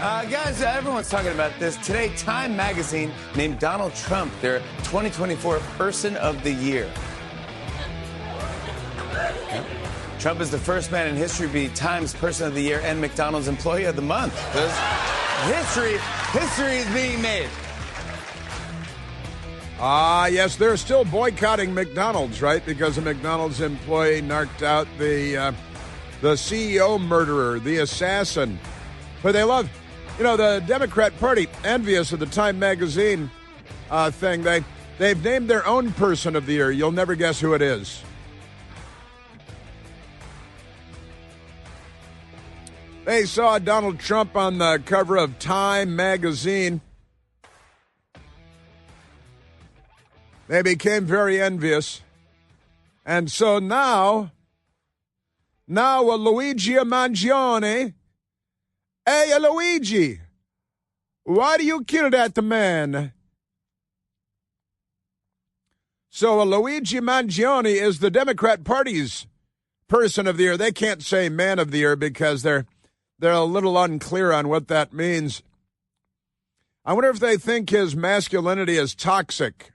Guys, everyone's talking about this. Today, Time magazine named Donald Trump their 2024 Person of the Year. Yeah. Trump is the first man in history to be Time's Person of the Year and McDonald's Employee of the Month. History is being made. Yes, they're still boycotting McDonald's, right? Because a McDonald's employee knocked out the CEO murderer, the assassin. But they love, the Democrat Party, envious of the Time magazine thing. They've named their own Person of the Year. You'll never guess who it is. They saw Donald Trump on the cover of Time magazine. They became very envious. And so now a Luigi Mangione. Hey, Luigi, why do you kill that man? So Luigi Mangione is the Democrat Party's Person of the Year. They can't say Man of the Year because they're a little unclear on what that means. I wonder if they think his masculinity is toxic.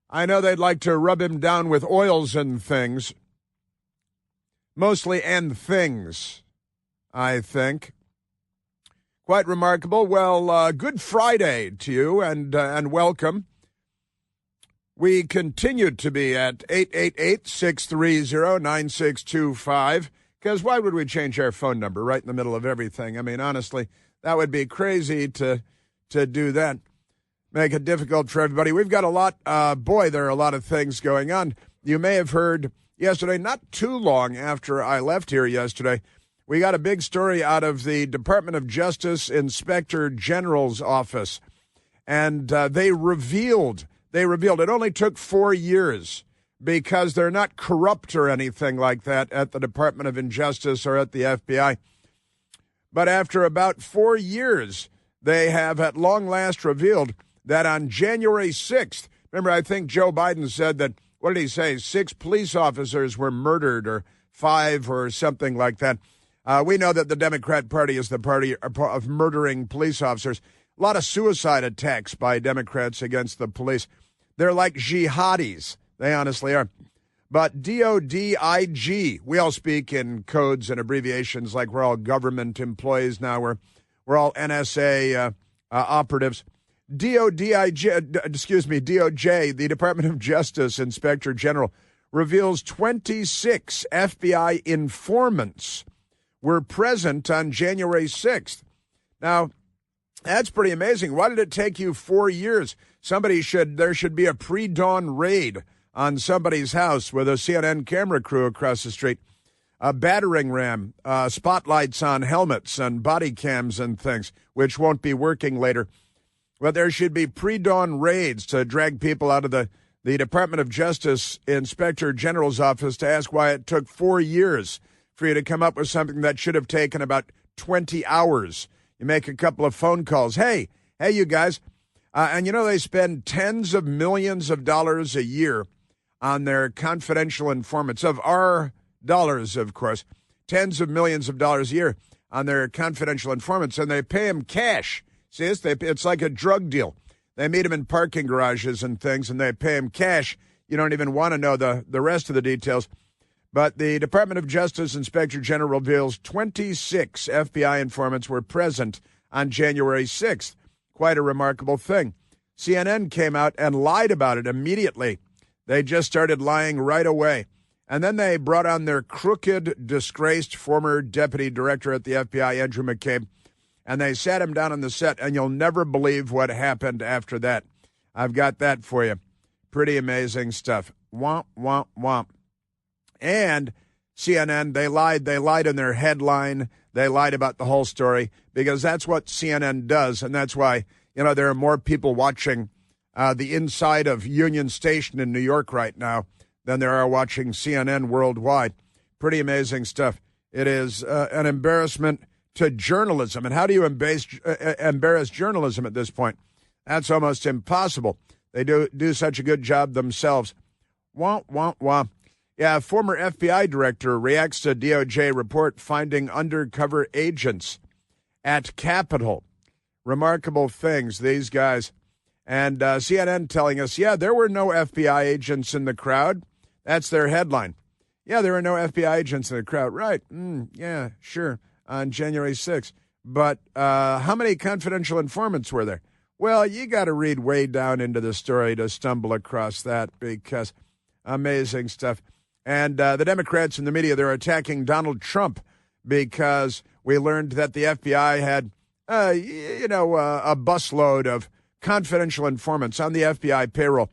I know they'd like to rub him down with oils and things. Mostly and things, I think. Quite remarkable. Well, good Friday to you and welcome. We continue to be at 888-630-9625. Because why would we change our phone number right in the middle of everything? I mean, honestly, that would be crazy to do that. Make it difficult for everybody. We've got a lot, there are a lot of things going on. You may have heard yesterday, not too long after I left here yesterday, we got a big story out of the Department of Justice Inspector General's office. And they revealed it only took 4 years because they're not corrupt or anything like that at the Department of Injustice or at the FBI. But after about 4 years, they have at long last revealed that on January 6th, remember, I think Joe Biden said that, what did he say, 6 police officers were murdered or 5 or something like that. We know that the Democrat Party is the party of murdering police officers. A lot of suicide attacks by Democrats against the police. They're like jihadis. They honestly are. But DODIG, we all speak in codes and abbreviations like we're all government employees now. We're all NSA operatives. DOJ, the Department of Justice Inspector General, reveals 26 FBI informants were present on January 6th. Now, that's pretty amazing. Why did it take you 4 years? There should be a pre-dawn raid on somebody's house with a CNN camera crew across the street, a battering ram, spotlights on helmets and body cams and things, which won't be working later. But there should be pre-dawn raids to drag people out of the Department of Justice Inspector General's office to ask why it took 4 years for you to come up with something that should have taken about 20 hours. You make a couple of phone calls. Hey, you guys. And they spend tens of millions of dollars a year on their confidential informants, of our dollars, of course, tens of millions of dollars a year on their confidential informants, and they pay them cash. See, it's like a drug deal. They meet them in parking garages and things, and they pay them cash. You don't even want to know the rest of the details. But the Department of Justice Inspector General reveals 26 FBI informants were present on January 6th. Quite a remarkable thing. CNN came out and lied about it immediately. They just started lying right away. And then they brought on their crooked, disgraced former deputy director at the FBI, Andrew McCabe, and they sat him down on the set, and you'll never believe what happened after that. I've got that for you. Pretty amazing stuff. Womp, womp, womp. And CNN, they lied in their headline. They lied about the whole story because that's what CNN does, and that's why, there are more people watching the inside of Union Station in New York right now than there are watching CNN worldwide. Pretty amazing stuff. It is an embarrassment to journalism. And how do you embarrass journalism at this point? That's almost impossible. They do such a good job themselves. Wah, wah, wah. Yeah, former FBI director reacts to DOJ report finding undercover agents at Capitol. Remarkable things, these guys. And CNN telling us, yeah, there were no FBI agents in the crowd. That's their headline. Yeah, there were no FBI agents in the crowd. Right. Yeah, sure. On January 6th. But how many confidential informants were there? Well, you got to read way down into the story to stumble across that, because amazing stuff. And the Democrats and the media, they're attacking Donald Trump because we learned that the FBI had, a busload of confidential informants on the FBI payroll.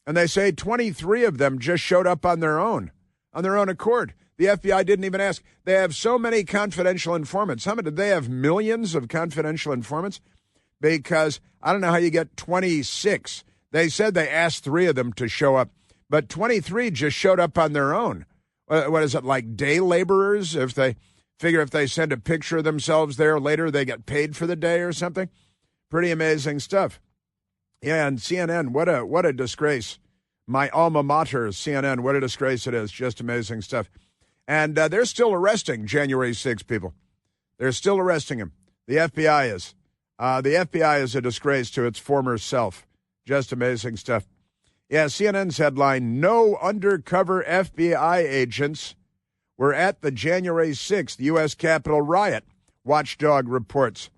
And they say 23 of them just showed up on their own accord. The FBI didn't even ask. They have so many confidential informants. How many? Did they have millions of confidential informants? Because I don't know how you get 26. They said they asked 3 of them to show up, but 23 just showed up on their own. What is it, like day laborers? If they send a picture of themselves there later, they get paid for the day or something. Pretty amazing stuff. Yeah, and CNN, what a disgrace. My alma mater, CNN, what a disgrace it is. Just amazing stuff. And they're still arresting January 6 people. They're still arresting him. The FBI is. The FBI is a disgrace to its former self. Just amazing stuff. Yeah, CNN's headline, no undercover FBI agents were at the January 6th U.S. Capitol riot, Watchdog reports.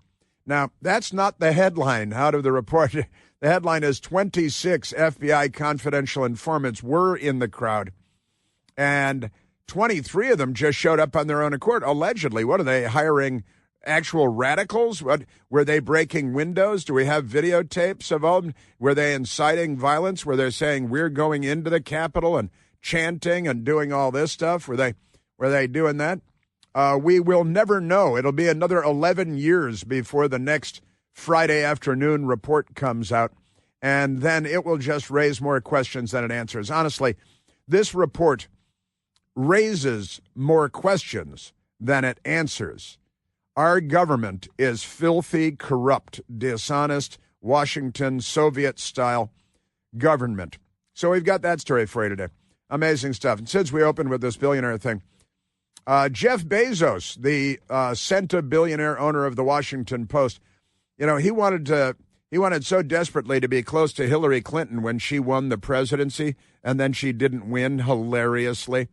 Now, that's not the headline out of the report. The headline is 26 FBI confidential informants were in the crowd, and 23 of them just showed up on their own accord, allegedly. What are they, hiring actual radicals? What, were they breaking windows? Do we have videotapes of them? Were they inciting violence? Were they saying we're going into the Capitol and chanting and doing all this stuff? Were they doing that? We will never know. It'll be another 11 years before the next Friday afternoon report comes out, and then it will just raise more questions than it answers. Honestly, this report raises more questions than it answers. Our government is filthy, corrupt, dishonest, Washington, Soviet-style government. So we've got that story for you today. Amazing stuff. And since we opened with this billionaire thing, Jeff Bezos, the centibillionaire owner of the Washington Post, he wanted so desperately to be close to Hillary Clinton when she won the presidency, and then she didn't win, hilariously.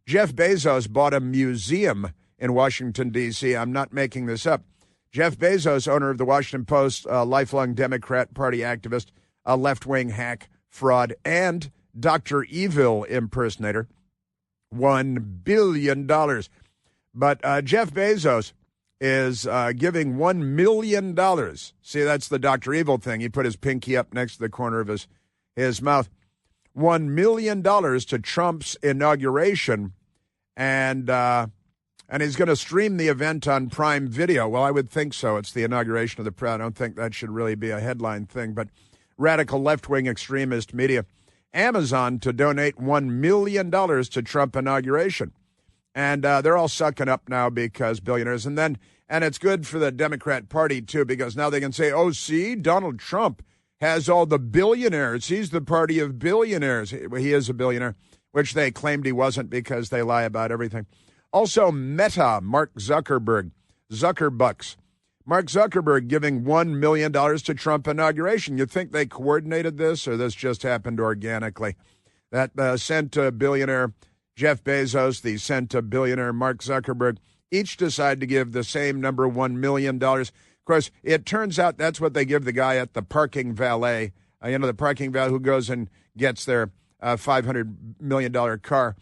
Jeff Bezos bought a museum in Washington, D.C. I'm not making this up. Jeff Bezos, owner of the Washington Post, a lifelong Democrat Party activist, a left-wing hack, fraud, and Dr. Evil impersonator, $1 billion. But Jeff Bezos is giving $1 million. See, that's the Dr. Evil thing. He put his pinky up next to the corner of his mouth. $1 million to Trump's inauguration, and he's going to stream the event on Prime Video. Well, I would think so. It's the inauguration of the president. I don't think that should really be a headline thing, but radical left-wing extremist media. Amazon to donate $1 million to Trump inauguration. And they're all sucking up now because billionaires. And it's good for the Democrat Party, too, because now they can say, oh, see, Donald Trump has all the billionaires. He's the party of billionaires. He is a billionaire, which they claimed he wasn't because they lie about everything. Also, Meta, Mark Zuckerberg, Zuckerbucks. Mark Zuckerberg giving $1 million to Trump inauguration. You think they coordinated this, or this just happened organically? That cent-billionaire Jeff Bezos, the cent-billionaire Mark Zuckerberg, each decide to give the same number, $1 million. Of course, it turns out that's what they give the guy at the parking valet, the parking valet who goes and gets their $500 million car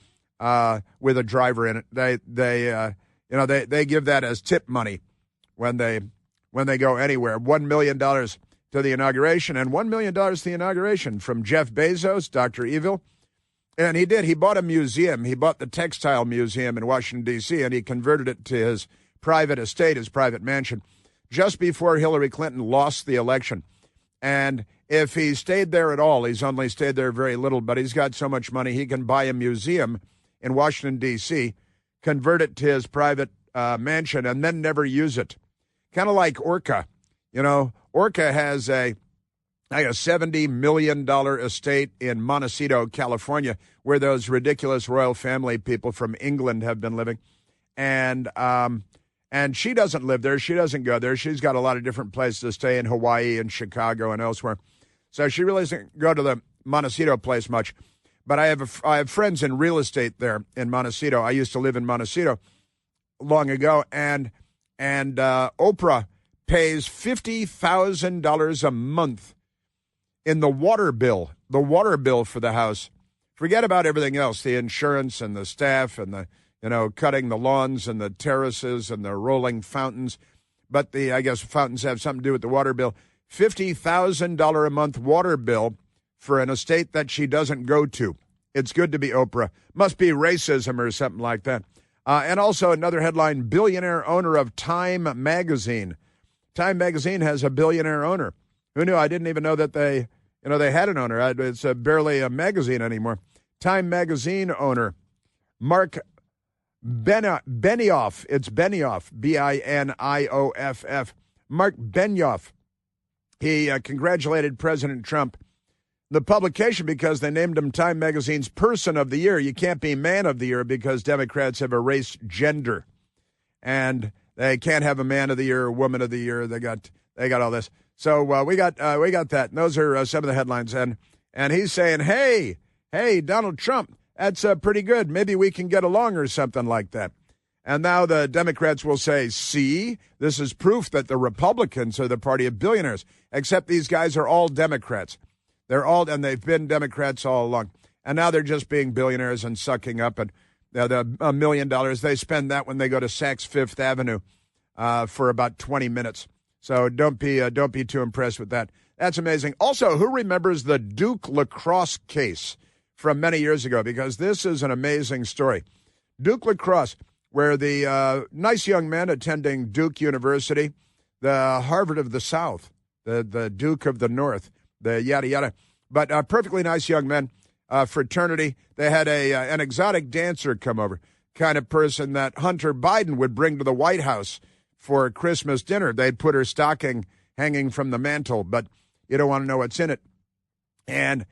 with a driver in it. They give that as tip money when they go anywhere. $1 million to the inauguration, and $1 million to the inauguration from Jeff Bezos, Dr. Evil. And he bought a museum. He bought the Textile Museum in Washington, D.C., and he converted it to his private estate, his private mansion, just before Hillary Clinton lost the election. And if he stayed there at all, he's only stayed there very little, but he's got so much money he can buy a museum in Washington, D.C., convert it to his private mansion, and then never use it. Kind of like Orca. Orca has a $70 million estate in Montecito, California, where those ridiculous royal family people from England have been living. And And she doesn't live there. She doesn't go there. She's got a lot of different places to stay in Hawaii and Chicago and elsewhere. So she really doesn't go to the Montecito place much. But I have friends in real estate there in Montecito. I used to live in Montecito long ago, and Oprah pays $50,000 a month in the water bill for the house. Forget about everything else, the insurance and the staff and the cutting the lawns and the terraces and the rolling fountains. But I guess fountains have something to do with the water bill. $50,000 a month water bill for an estate that she doesn't go to. It's good to be Oprah. Must be racism or something like that. And also another headline, billionaire owner of Time magazine. Time magazine has a billionaire owner. Who knew? I didn't even know that they had an owner. It's barely a magazine anymore. Time magazine owner, Mark Benioff. It's Benioff, Benioff. Mark Benioff. He congratulated President Trump, the publication, because they named him Time Magazine's Person of the Year. You can't be Man of the Year because Democrats have erased gender, and they can't have a Man of the Year or Woman of the Year. They got all this. So we got that. And those are some of the headlines. And he's saying, hey, Donald Trump, that's pretty good. Maybe we can get along or something like that. And now the Democrats will say, see, this is proof that the Republicans are the party of billionaires, except these guys are all Democrats. And they've been Democrats all along. And now they're just being billionaires and sucking up the $1 million. They spend that when they go to Saks Fifth Avenue for about 20 minutes. So don't be too impressed with that. That's amazing. Also, who remembers the Duke lacrosse case from many years ago? Because this is an amazing story. Duke lacrosse, where the nice young men attending Duke University, the Harvard of the South, the Duke of the North, the yada yada, but perfectly nice young men, fraternity. They had an exotic dancer come over, kind of person that Hunter Biden would bring to the White House for Christmas dinner. They'd put her stocking hanging from the mantle, but you don't want to know what's in it. And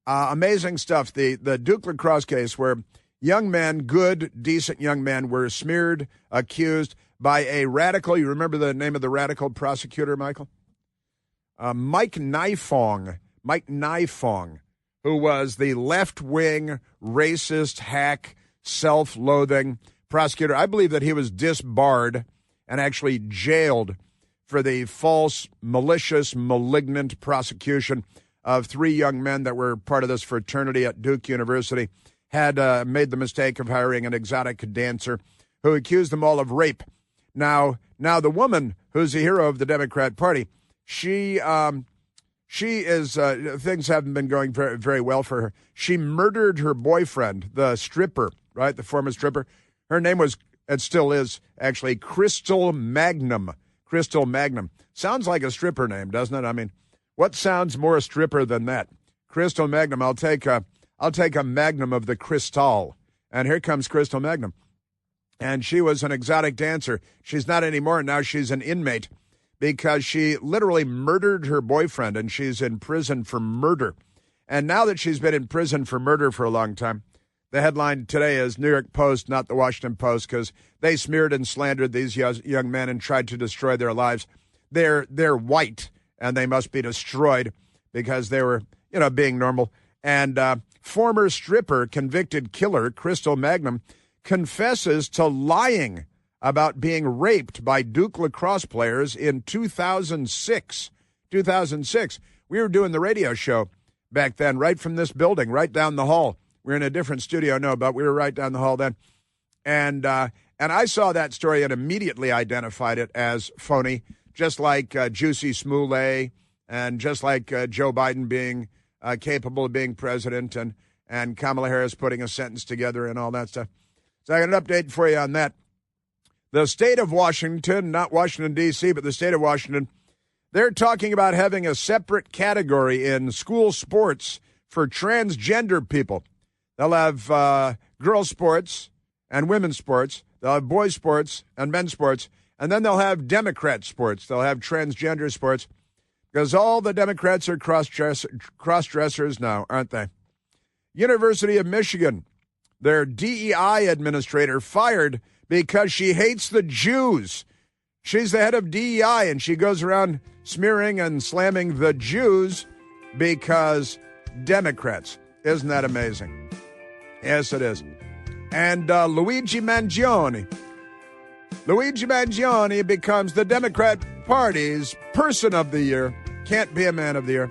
amazing stuff. The Duke lacrosse case where young men, good, decent young men, were smeared, accused by a radical. You remember the name of the radical prosecutor, Michael? Mike Nifong, who was the left-wing, racist, hack, self-loathing prosecutor. I believe that he was disbarred and actually jailed for the false, malicious, malignant prosecution of 3 young men that were part of this fraternity at Duke University, had made the mistake of hiring an exotic dancer who accused them all of rape. Now the woman who's the hero of the Democrat Party, she is, things haven't been going very, very well for her. She murdered her boyfriend, the stripper, right, the former stripper. Her name was, and still is, actually, Crystal Magnum. Crystal Magnum. Sounds like a stripper name, doesn't it? I mean, what sounds more stripper than that? Crystal Magnum. I'll take a Magnum of the Cristal. And here comes Crystal Magnum. And she was an exotic dancer. She's not anymore. Now she's an inmate because she literally murdered her boyfriend, and she's in prison for murder. And now that she's been in prison for murder for a long time, the headline today is New York Post, not the Washington Post, because they smeared and slandered these young men and tried to destroy their lives. They're white, and they must be destroyed because they were, being normal. And former stripper, convicted killer Crystal Magnum confesses to lying about being raped by Duke lacrosse players in 2006. 2006. We were doing the radio show back then, right from this building, right down the hall. We're in a different studio now, but we were right down the hall then. And I saw that story and immediately identified it as phony, just like Juicy Smollett and just like Joe Biden being capable of being president and Kamala Harris putting a sentence together and all that stuff. So I got an update for you on that. The state of Washington, not Washington, D.C., but the state of Washington, they're talking about having a separate category in school sports for transgender people. They'll have girls' sports and women's sports. They'll have boys' sports and men's sports. And then they'll have Democrat sports. They'll have transgender sports because all the Democrats are cross-dressers now, aren't they? University of Michigan, their DEI administrator fired because she hates the Jews. She's the head of DEI, and she goes around smearing and slamming the Jews because Democrats. Isn't that amazing? Yes, it is. And Luigi Mangione becomes the Democrat Party's Person of the Year. Can't be a Man of the Year.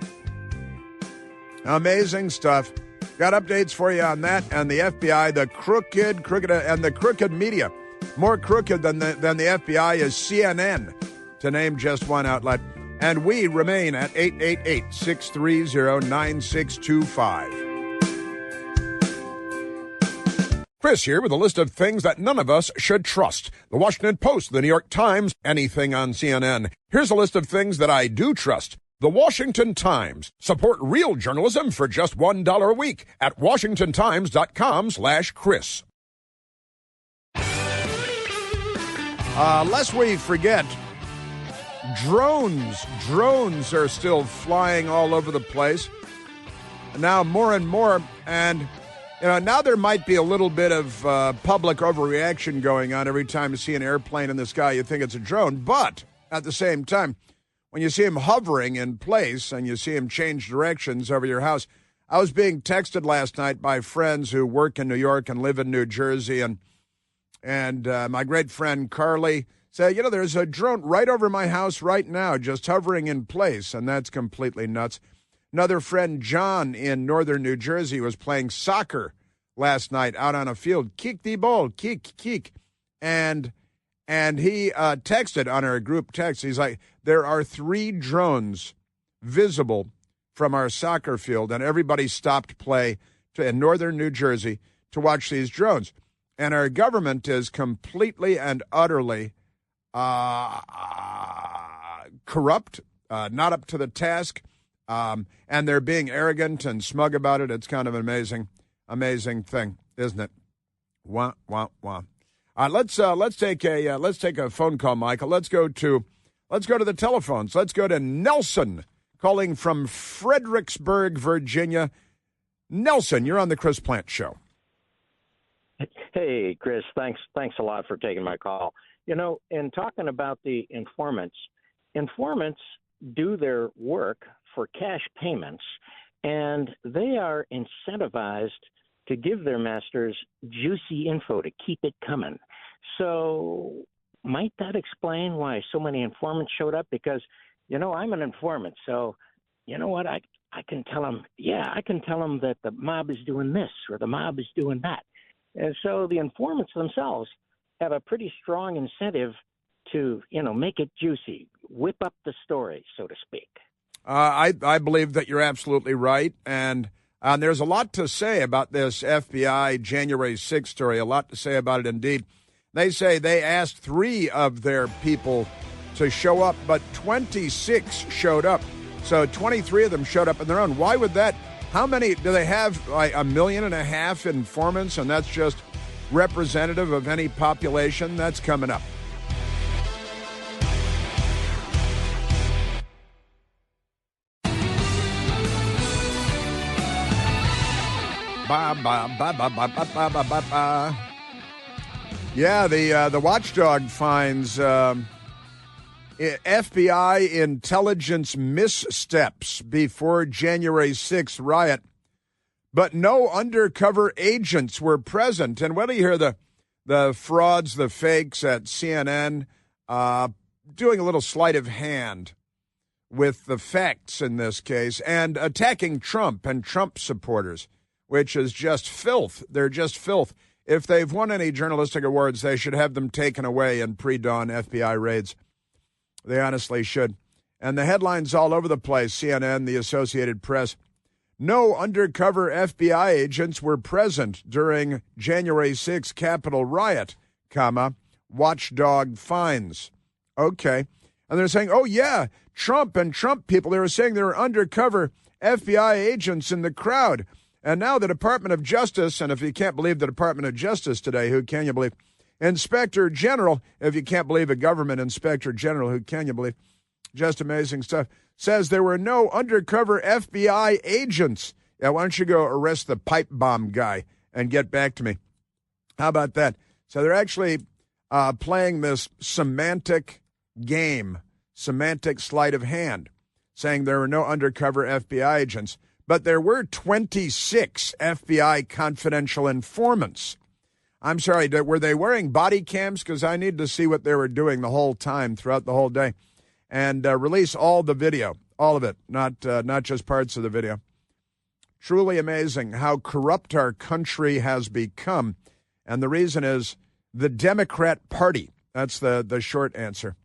Amazing stuff. Got updates for you on that and the FBI, the crooked media. More crooked than the FBI is CNN, to name just one outlet. And we remain at 888-630-9625. Chris here with a list of things that none of us should trust. The Washington Post, the New York Times, anything on CNN. Here's a list of things that I do trust. The Washington Times. Support real journalism for just $1 a week at washingtontimes.com/Chris. Lest we forget, drones are still flying all over the place. Now more and more, and now there might be a little bit of public overreaction going on every time you see an airplane in the sky. You think it's a drone, but at the same time, when you see him hovering in place and you see him change directions over your house. I was being texted last night by friends who work in New York and live in New Jersey, and my great friend Carly said, there's a drone right over my house right now, just hovering in place, and that's completely nuts. Another friend, John, in northern New Jersey, was playing soccer last night out on a field. Kick the ball, kick. And he texted on our group text. He's like, there are 3 drones visible from our soccer field, and everybody stopped play in northern New Jersey to watch these drones. And our government is completely and utterly corrupt, not up to the task, and they're being arrogant and smug about it. It's kind of an amazing thing, isn't it? Wah, wah, wah. Let's take a phone call, Michael. Let's go to the telephones. Let's go to Nelson calling from Fredericksburg, Virginia. Nelson, you're on the Chris Plante Show. Hey, Chris. Thanks a lot for taking my call. In talking about the informants do their work for cash payments, and they are incentivized to give their masters juicy info to keep it coming. So might that explain why so many informants showed up? Because, I'm an informant. So, you know what? I can tell them, that the mob is doing this or the mob is doing that. And so the informants themselves have a pretty strong incentive to, make it juicy, whip up the story, so to speak. I believe that you're absolutely right. And there's a lot to say about this FBI January 6th story, a lot to say about it indeed. They say they asked 3 of their people to show up, but 26 showed up. So 23 of them showed up on their own. Why would that? How many do they have? Like 1.5 million informants, and that's just representative of any population? That's coming up. Yeah, the watchdog finds FBI intelligence missteps before January 6th riot, but no undercover agents were present. And when do you hear the frauds, the fakes at CNN doing a little sleight of hand with the facts in this case and attacking Trump and Trump supporters, which is just filth. They're just filth. If they've won any journalistic awards, they should have them taken away in pre-dawn FBI raids. They honestly should. And the headlines all over the place, CNN, the Associated Press. No undercover FBI agents were present during January 6th Capitol riot, watchdog finds. Okay. And they're saying, oh, yeah, Trump and Trump people, they were saying there were undercover FBI agents in the crowd. And now the Department of Justice, and if you can't believe the Department of Justice today, who can you believe? Inspector General, if you can't believe a government inspector general, who can you believe? Just amazing stuff. Says there were no undercover FBI agents. Yeah, why don't you go arrest the pipe bomb guy and get back to me? How about that? So they're actually playing this semantic game, semantic sleight of hand, saying there were no undercover FBI agents, but there were 26 FBI confidential informants. I'm sorry, were they wearing body cams? Because I need to see what they were doing the whole time, throughout the whole day. And release all the video, all of it, not just parts of the video. Truly amazing how corrupt our country has become. And the reason is the Democrat Party. That's the short answer.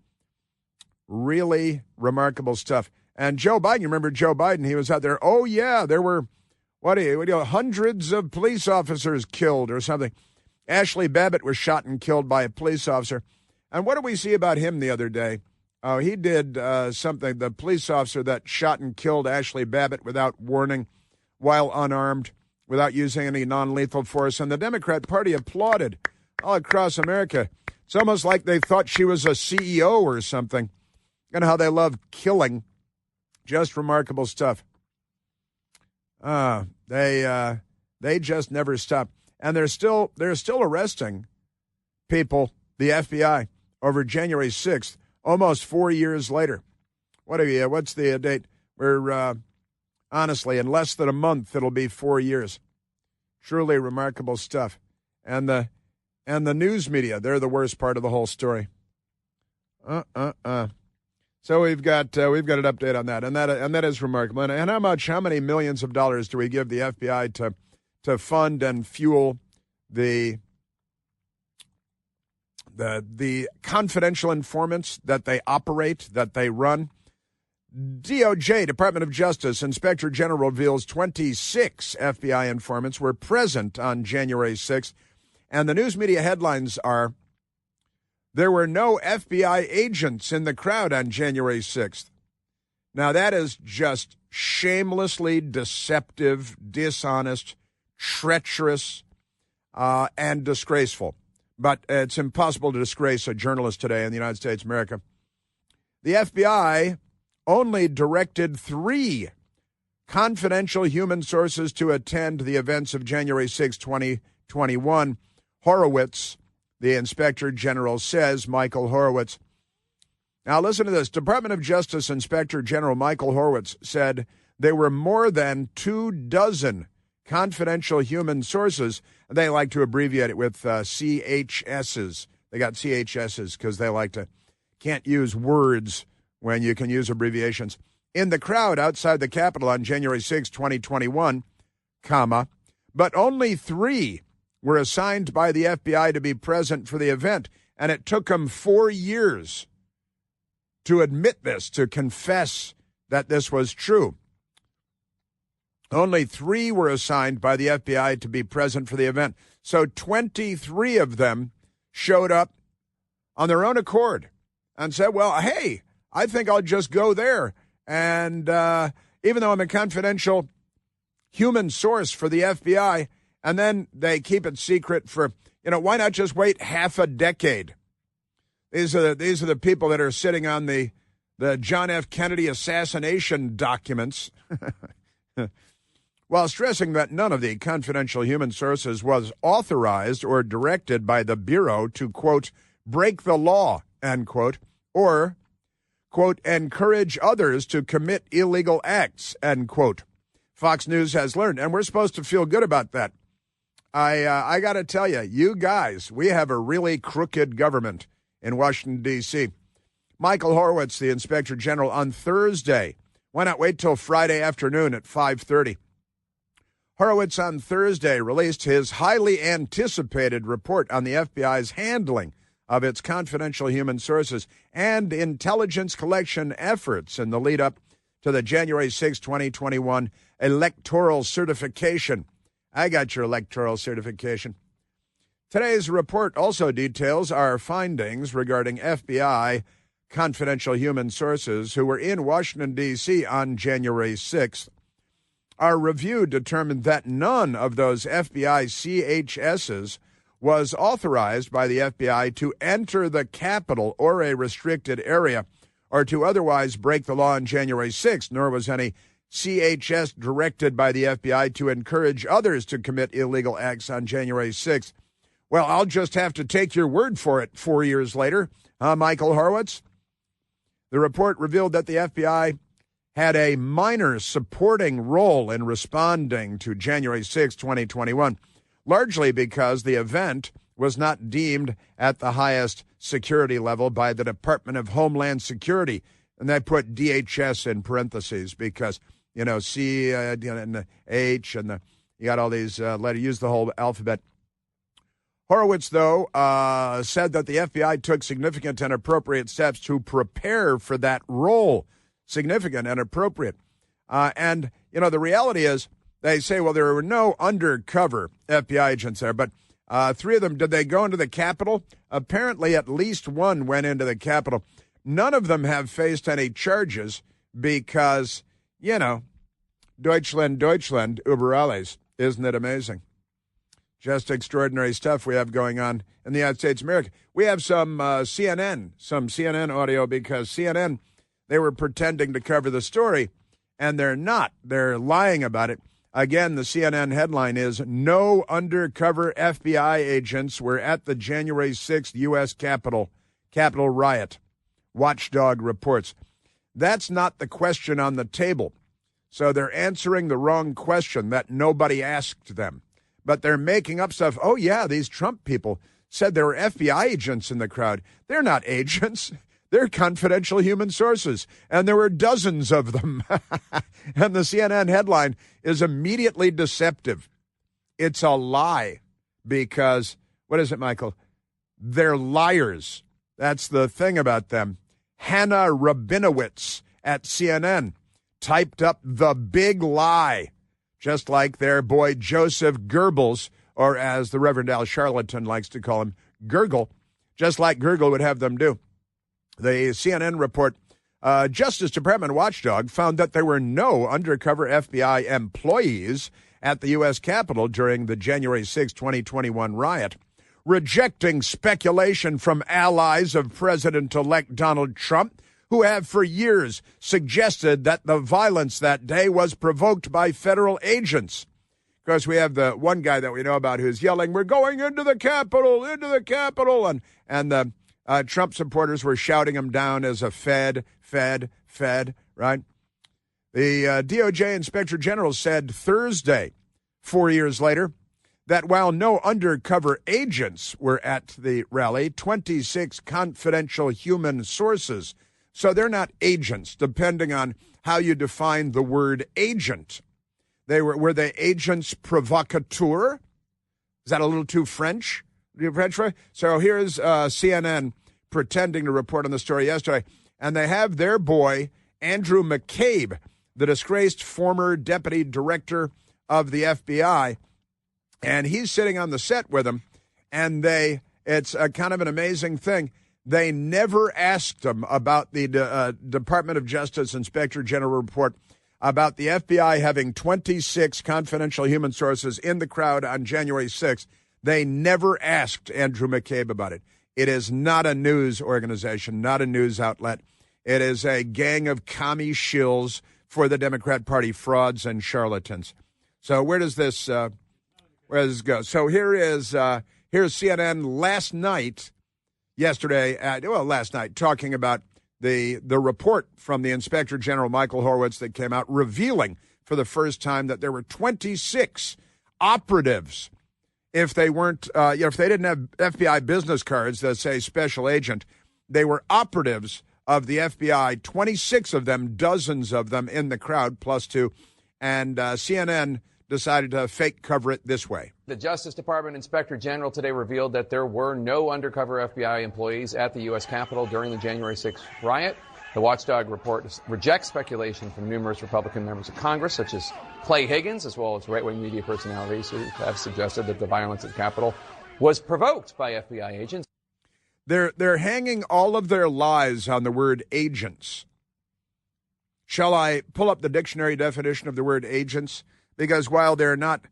Really remarkable stuff. And Joe Biden, you remember Joe Biden, he was out there. Oh, yeah, there were, hundreds of police officers killed or something. Ashley Babbitt was shot and killed by a police officer. And what did we see about him the other day? Oh, he did something, the police officer that shot and killed Ashley Babbitt without warning, while unarmed, without using any non-lethal force. And the Democrat Party applauded all across America. It's almost like they thought she was a CEO or something. And how they love killing. Just remarkable stuff. They just never stop. And they're still arresting people, the FBI, over January 6th, almost 4 years later. What's the date? We're, honestly, in less than a month, it'll be 4 years. Truly remarkable stuff. And the news media, they're the worst part of the whole story. So we've got an update on that, and that is remarkable. And how many millions of dollars do we give the FBI to fund and fuel the confidential informants that they operate, that they run? DOJ, Department of Justice, Inspector General reveals 26 FBI informants were present on January 6th, and the news media headlines are, there were no FBI agents in the crowd on January 6th. Now, that is just shamelessly deceptive, dishonest, treacherous, and disgraceful. But it's impossible to disgrace a journalist today in the United States of America. The FBI only directed 3 confidential human sources to attend the events of January 6, 2021. Horowitz, the Inspector General says, Michael Horowitz. Now listen to this. Department of Justice Inspector General Michael Horowitz said there were more than 24 confidential human sources. They like to abbreviate it with CHSs. They got CHSs because they can't use words when you can use abbreviations. In the crowd outside the Capitol on January 6, 2021, but only 3 were assigned by the FBI to be present for the event, and it took them 4 years to admit this, to confess that this was true. Only 3 were assigned by the FBI to be present for the event. So 23 of them showed up on their own accord and said, well, hey, I think I'll just go there. And even though I'm a confidential human source for the FBI, and then they keep it secret for, why not just wait half a decade? These are the people that are sitting on the John F. Kennedy assassination documents, while stressing that none of the confidential human sources was authorized or directed by the Bureau to, quote, break the law, end quote, or, quote, encourage others to commit illegal acts, end quote. Fox News has learned, and we're supposed to feel good about that. I got to tell you, you guys, we have a really crooked government in Washington, D.C. Michael Horowitz, the Inspector General, on Thursday. Why not wait till Friday afternoon at 5:30? Horowitz on Thursday released his highly anticipated report on the FBI's handling of its confidential human sources and intelligence collection efforts in the lead-up to the January 6, 2021 electoral certification. I got your electoral certification. Today's report also details our findings regarding FBI confidential human sources who were in Washington, D.C. on January 6th. Our review determined that none of those FBI CHSs was authorized by the FBI to enter the Capitol or a restricted area or to otherwise break the law on January 6th, nor was any CHS directed by the FBI to encourage others to commit illegal acts on January 6th. Well, I'll just have to take your word for it 4 years later, Michael Horowitz? The report revealed that the FBI had a minor supporting role in responding to January 6, 2021, largely because the event was not deemed at the highest security level by the Department of Homeland Security. And they put DHS in parentheses because, C and the H and you got all these letters, use the whole alphabet. Horowitz, though, said that the FBI took significant and appropriate steps to prepare for that role. Significant and appropriate. And the reality is, they say, well, there were no undercover FBI agents there, but 3 of them, did they go into the Capitol? Apparently, at least one went into the Capitol. None of them have faced any charges because, Deutschland, über alles. Isn't it amazing? Just extraordinary stuff we have going on in the United States of America. We have some CNN audio because CNN, they were pretending to cover the story, and they're not. They're lying about it. Again, the CNN headline is, "No undercover FBI agents were at the January 6th U.S. Capitol riot." Watchdog reports. That's not the question on the table. So they're answering the wrong question that nobody asked them. But they're making up stuff. Oh, yeah, these Trump people said there were FBI agents in the crowd. They're not agents. They're confidential human sources, and there were dozens of them. And the CNN headline is immediately deceptive. It's a lie because, what is it, Michael? They're liars. That's the thing about them. Hannah Rabinowitz at CNN typed up the big lie, just like their boy Joseph Goebbels, or as the Reverend Al Charlatan likes to call him, Gurgle, just like Gurgle would have them do. The CNN report, Justice Department watchdog found that there were no undercover FBI employees at the U.S. Capitol during the January 6, 2021 riot, rejecting speculation from allies of President-elect Donald Trump, who have for years suggested that the violence that day was provoked by federal agents. Of course, we have the one guy that we know about who's yelling, "We're going into the Capitol, and the Trump supporters were shouting him down as a Fed, right? The DOJ Inspector General said Thursday, 4 years later, that while no undercover agents were at the rally, 26 confidential human sources. So they're not agents, depending on how you define the word agent. Were they agents provocateurs? Is that a little too French? So here's CNN pretending to report on the story yesterday, and they have their boy, Andrew McCabe, the disgraced former deputy director of the FBI, and he's sitting on the set with them, and it's a kind of an amazing thing. They never asked him about the Department of Justice Inspector General report about the FBI having 26 confidential human sources in the crowd on January 6th. They never asked Andrew McCabe about it. It is not a news organization, not a news outlet. It is a gang of commie shills for the Democrat Party, frauds and charlatans. So where does this go? So here's CNN last night, talking about the report from the Inspector General, Michael Horowitz, that came out revealing for the first time that there were 26 operatives. If they weren't, if they didn't have FBI business cards that say special agent, they were operatives of the FBI, 26 of them, dozens of them in the crowd, plus 2. And CNN decided to fake cover it this way. The Justice Department Inspector General today revealed that there were no undercover FBI employees at the U.S. Capitol during the January 6th riot. The watchdog report rejects speculation from numerous Republican members of Congress, such as Clay Higgins, as well as right-wing media personalities who have suggested that the violence at the Capitol was provoked by FBI agents. They're hanging all of their lies on the word agents. Shall I pull up the dictionary definition of the word agents? Because while they're not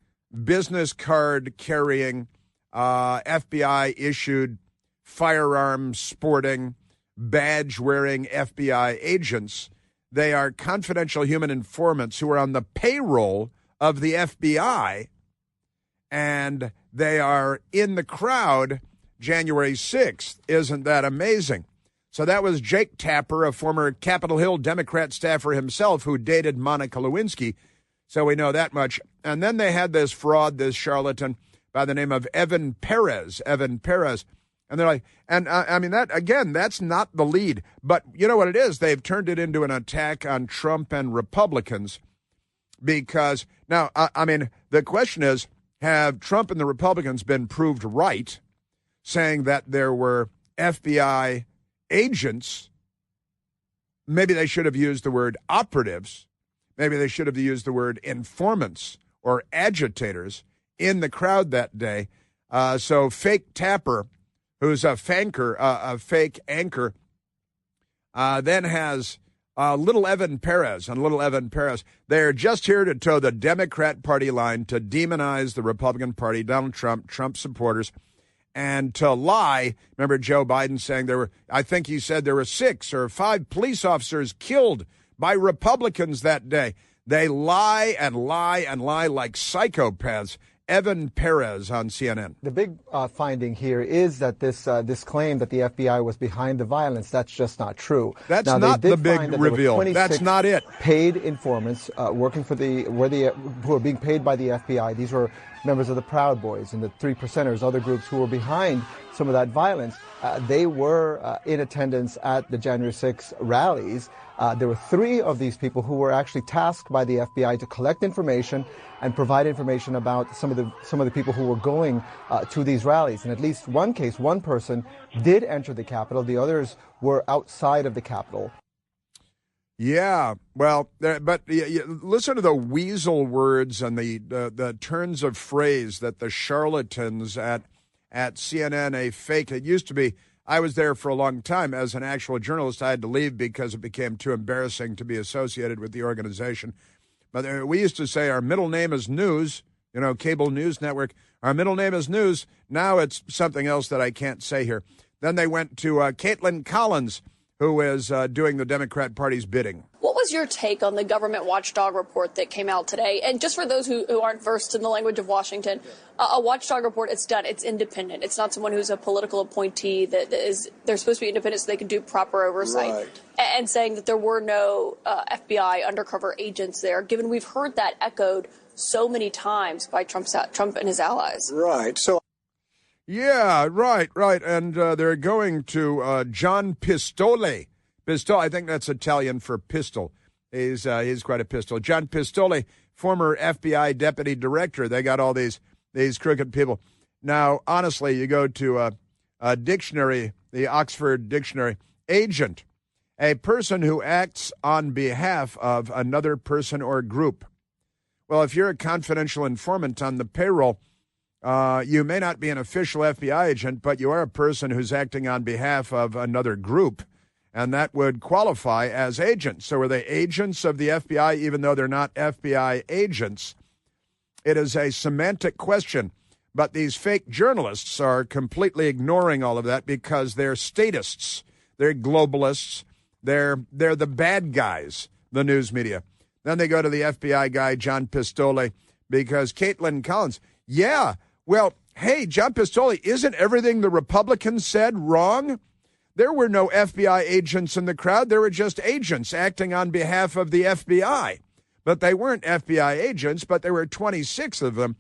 business card carrying, FBI issued, firearms sporting, badge wearing FBI agents, they are confidential human informants who are on the payroll of the FBI, and they are in the crowd January 6th. Isn't that amazing? So that was Jake Tapper, a former Capitol Hill Democrat staffer himself who dated Monica Lewinsky. So we know that much. And then they had this fraud, this charlatan by the name of Evan Perez. And they're like, I mean, that, again, that's not the lead. But you know what it is? They've turned it into an attack on Trump and Republicans because now, I mean, the question is, have Trump and the Republicans been proved right, saying that there were FBI agents? Maybe they should have used the word operatives. Maybe they should have used the word informants or agitators in the crowd that day. So fake Tapper, who's a fake anchor, then has little Evan Perez. And little Evan Perez, they're just here to toe the Democrat Party line, to demonize the Republican Party, Donald Trump, Trump supporters, and to lie. Remember Joe Biden saying I think he said there were 6 or 5 police officers killed by Republicans that day. They lie and lie and lie like psychopaths. Evan Perez on CNN. The big finding here is that this claim that the FBI was behind the violence, that's just not true. That's not the big reveal. That's not it. Paid informants working for who are being paid by the FBI. These were members of the Proud Boys and the 3 Percenters, other groups who were behind some of that violence. They were in attendance at the January 6th rallies. There were 3 of these people who were actually tasked by the FBI to collect information and provide information about some of the people who were going to these rallies. In at least one case, one person did enter the Capitol. The others were outside of the Capitol. Yeah, well, but listen to the weasel words and the turns of phrase that the charlatans at CNN, a fake. It used to be, I was there for a long time as an actual journalist. I had to leave because it became too embarrassing to be associated with the organization. But we used to say our middle name is News, cable news network. Our middle name is News. Now it's something else that I can't say here. Then they went to Caitlin Collins, who is doing the Democrat Party's bidding. What was your take on the government watchdog report that came out today? And just for those who aren't versed in the language of Washington, a watchdog report, it's independent. It's not someone who's a political appointee. They're supposed to be independent so they can do proper oversight. Right. And saying that there were no FBI undercover agents there, given we've heard that echoed so many times by Trump and his allies. Right. So. Yeah, right. And they're going to John Pistole. I think that's Italian for pistol. He's quite a pistol. John Pistole, former FBI deputy director. They got all these crooked people. Now, honestly, you go to a dictionary, the Oxford Dictionary, agent, a person who acts on behalf of another person or group. Well, if you're a confidential informant on the payroll, you may not be an official FBI agent, but you are a person who's acting on behalf of another group, and that would qualify as agents. So are they agents of the FBI even though they're not FBI agents? It is a semantic question, but these fake journalists are completely ignoring all of that because they're statists, they're globalists, they're the bad guys, the news media. Then they go to the FBI guy, John Pistole, because Caitlin Collins, yeah, well, hey, John Pistole, isn't everything the Republicans said wrong? There were no FBI agents in the crowd. There were just agents acting on behalf of the FBI. But they weren't FBI agents, but there were 26 of them.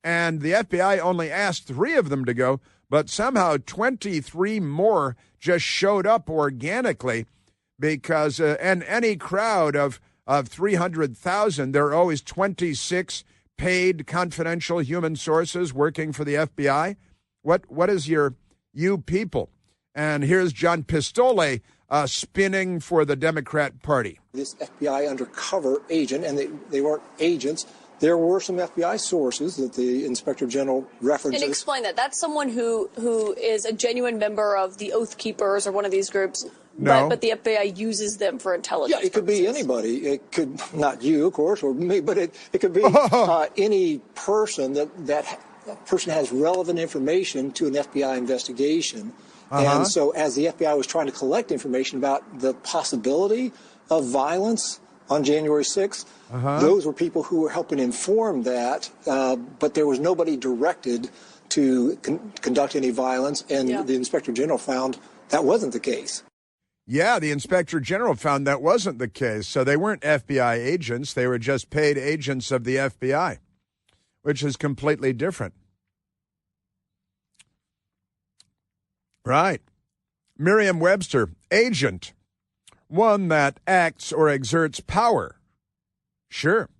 And the FBI only asked 3 of them to go, but somehow 23 more just showed up organically because in any crowd of 300,000, there are always 26 paid confidential human sources working for the FBI. What is you people? And here's John Pistole spinning for the Democrat Party. This FBI undercover agent, and they weren't agents. There were some FBI sources that the Inspector General references. And explain that. That's someone who is a genuine member of the Oath Keepers or one of these groups. No. But the FBI uses them for intelligence. Yeah, it could be anybody. It could, not you, of course, or me, but it could be any person that person has relevant information to an FBI investigation. And so as the FBI was trying to collect information about the possibility of violence on January 6th, those were people who were helping inform that, but there was nobody directed to conduct any violence, and the Inspector General found that wasn't the case. Yeah, the Inspector General found that wasn't the case. So they weren't FBI agents. They were just paid agents of the FBI, which is completely different. Right. Merriam-Webster, agent, one that acts or exerts power. Sure.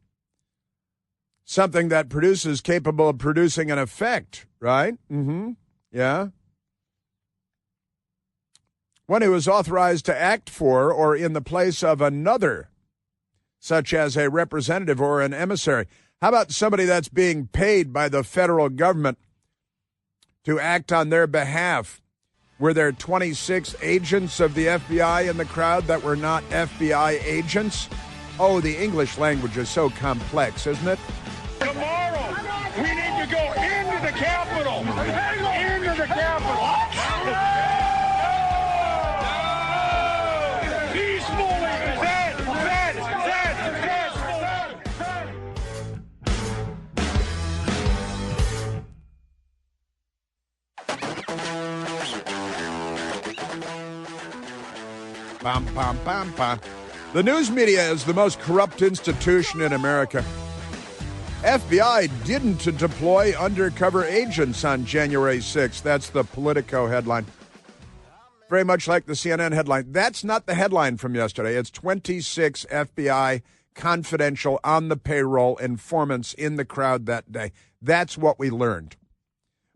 Something that produces, capable of producing an effect, right? Mm-hmm. Yeah. One who is authorized to act for or in the place of another, such as a representative or an emissary. How about somebody that's being paid by the federal government to act on their behalf? Were there 26 agents of the FBI in the crowd that were not FBI agents? Oh, the English language is so complex, isn't it? Tomorrow, we need to go into the Capitol. Into the Capitol. Peacefully. Bam, bam, bam, bam. The news media is the most corrupt institution in America. FBI didn't deploy undercover agents on January 6th. That's the Politico headline. Very much like the CNN headline. That's not the headline from yesterday. It's 26 FBI confidential on the payroll informants in the crowd that day. That's what we learned.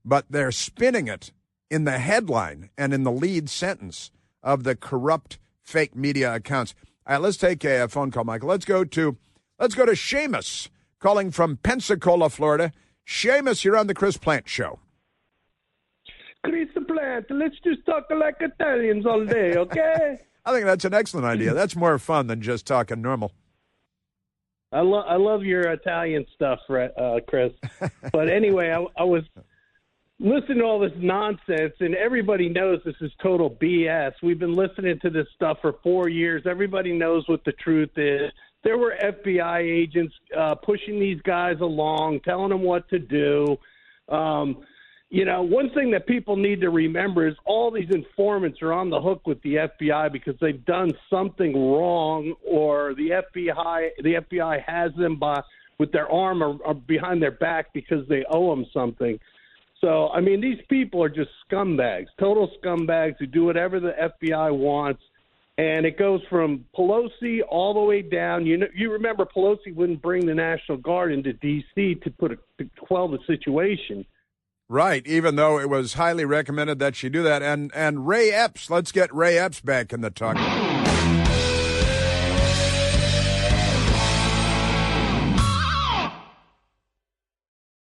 But they're spinning it in the headline and in the lead sentence of the corrupt fake media accounts. All right, let's take a phone call, Michael. Let's go to Seamus, calling from Pensacola, Florida. Seamus, you're on the Chris Plant Show. Chris Plant, let's just talk like Italians all day, okay? I think that's an excellent idea. That's more fun than just talking normal. I love your Italian stuff, Chris. But anyway, I was listening to all this nonsense, and everybody knows this is total BS. We've been listening to this stuff for 4 years. Everybody knows what the truth is. There were FBI agents pushing these guys along, telling them what to do. One thing that people need to remember is all these informants are on the hook with the FBI because they've done something wrong, or the FBI has them with their arm or behind their back because they owe them something. So, I mean, these people are just scumbags, total scumbags who do whatever the FBI wants. And it goes from Pelosi all the way down. You remember Pelosi wouldn't bring the National Guard into D.C. to quell the situation. Right, even though it was highly recommended that she do that. And Ray Epps, let's get Ray Epps back in the talk.